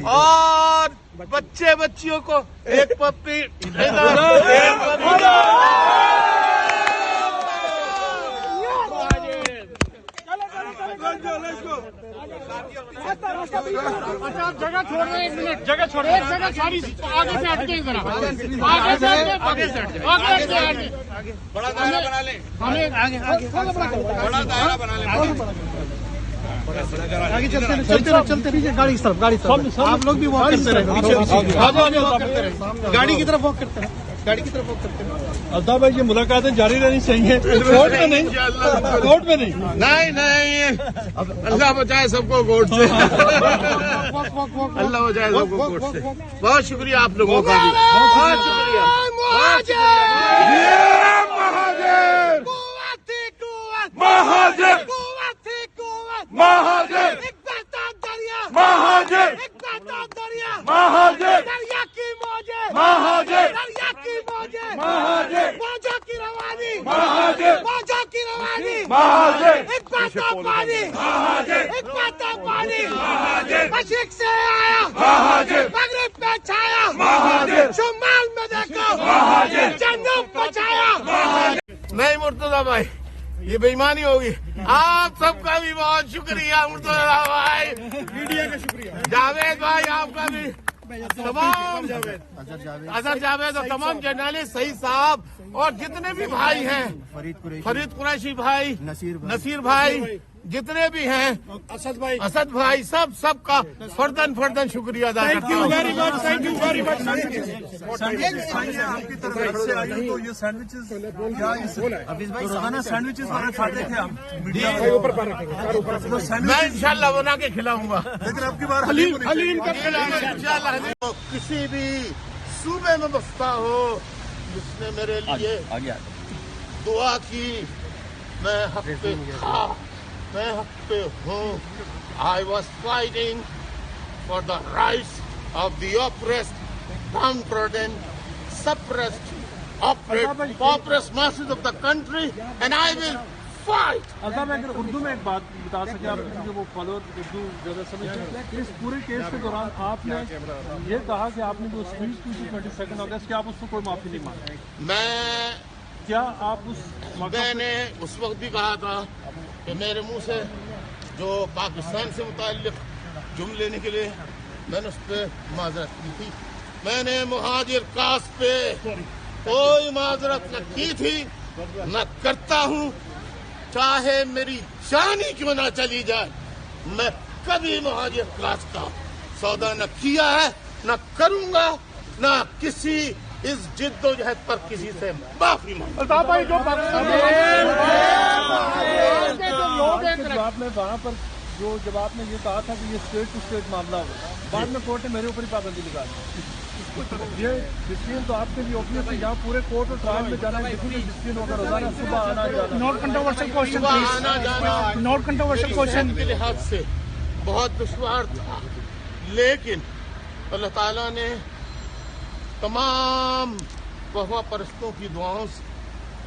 اور بچے بچیوں کو ایک پپی جگہ چھوڑ رہے ہیں، ایک منٹ جگہ چھوڑے، ایک جگہ ساری آگے سے ہٹ کے ذرا آگے سے بڑا دائرہ بنا لیں، بڑا دائرہ بنا لیں، آگے چلتے رہیے، گاڑی کی طرف آپ لوگ بھی واک کرتے رہے، گاڑی کی طرف واک کرتے رہے، گاڑی کی طرف واک کرتے رہے۔ الطاف بھائی یہ ملاقاتیں جاری رہنی چاہیے، کورٹ میں نہیں، کورٹ میں نہیں، نہیں اللہ بچائے سب کو کوٹ سے، اللہ بچائے سب کو کوٹ سے۔ بہت شکریہ آپ لوگوں کا بھی، بہت شکریہ، بہت شکریہ۔ مہاجر مہاجر مہاجر مہاجر دریا کی موجیں مہاجر دریا کی موجیں مہاجر موجوں کی روانی مہاجر موجوں کی روانی مہاجر ایک پاتا پانی مہاجر ایک پاتا پانی مہاجر مشرق سے آیا مہاجر مغرب پہ چھایا مہاجر شمال میں دیکھو مہاجر جنوب پہ چھایا مہاجر۔ نہیں مرتضیٰ بھائی یہ بےایمانی ہوگی، آپ سب کا بھی بہت شکریہ مرتضیٰ بھائی، میڈیا کا شکریہ، جاوید بھائی آپ کا بھی، تمام اظہر جاوید اور تمام جرنلسٹ سعید صاحب اور جتنے بھی بھائی ہیں، فرید قریشی بھائی، نصیر بھائی، جتنے بھی ہیں، اسد بھائی، سب کا فردن شکریہ ادا کرتا ہوں۔ آپ کی طرف سے آئی تو یہ سینڈوچز روزانہ سینڈوچز کھاتے تھے ہم، میں انشاءاللہ بنا کے کھلاؤں گا، لیکن اب کی بار انشاءاللہ۔ کسی بھی صوبے میں بستا ہو جس نے میرے لیے دعا کی، میں حق پہ تھا، میں حق پہ ہوں۔ I was fighting for the rights of the oppressed, downtrodden, suppressed, oppressed masses of the country, and I will fight. Altaf اگر اردو میں ایک بات بتا سکیں آپ، کیونکہ وہ فالوور اردو زیادہ سمجھتے ہیں، اس پورے کیس کے دوران آپ نے یہ کہا کہ آپ نے جو اسپیچ کی تھی 22 اگست کی، آپ اس کو کوئی معافی نہیں مانگے، کیا آپ میں نے اس وقت بھی کہا تھا کہ میرے منہ سے جو پاکستان سے متعلق جملے نکلے میں نے اس پہ معذرت کی تھی، میں نے مہاجر کاس پہ کوئی معذرت نہ کی تھی، نہ کرتا ہوں، چاہے میری جان ہی کیوں نہ چلی جائے، میں کبھی مہاجر کاس کا سودا نہ کیا ہے، نہ کروں گا، نہ کسی اس جد و جہد پر کسی سے معافی مانگوں۔ الطاف بھائی جو آپ نے وہاں پر جب آپ نے یہ کہا تھا کہ یہ اسٹیٹ ٹو اسٹیٹ معاملہ ہو، بعد میں کورٹ نے میرے اوپر ہی پابندی لگا دی، یہ ڈسپلن تو آپ کے لیے اوبویس ہے، یہاں پورے کورٹ اور ٹرائل میں جانا ہے، ڈسپلن ہوگا روزانہ صبح آنا جانا۔ نوٹ کنٹروورشل کوشچن کے لحاظ سے بہت دشوار تھا، لیکن اللہ تعالیٰ نے تمام وفا پرستوں کی دعاؤں سے،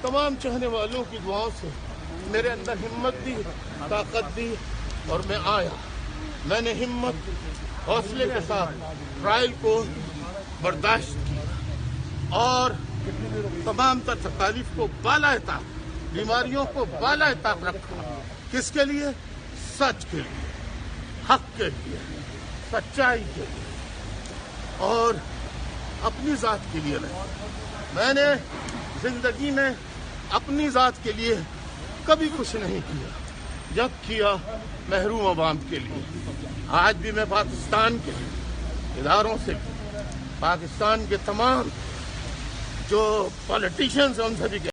تمام چاہنے والوں کی دعاؤں سے میرے اندر ہمت دی، طاقت دی، اور میں آیا۔ میں نے ہمت حوصلے کے ساتھ ٹرائل کو برداشت کیا اور تمام تر تکالیف کو بالائے طاق، بیماریوں کو بالائے طاق رکھا۔ کس کے لیے؟ سچ کے لیے، حق کے لیے، سچائی کے لیے، اور اپنی ذات کے لیے نہیں۔ میں نے زندگی میں اپنی ذات کے لیے کبھی کچھ نہیں کیا، جب کیا محروم عوام کے لیے۔ آج بھی میں پاکستان کے اداروں سے، پاکستان کے تمام جو پالیٹیشینز ہیں ان سے بھی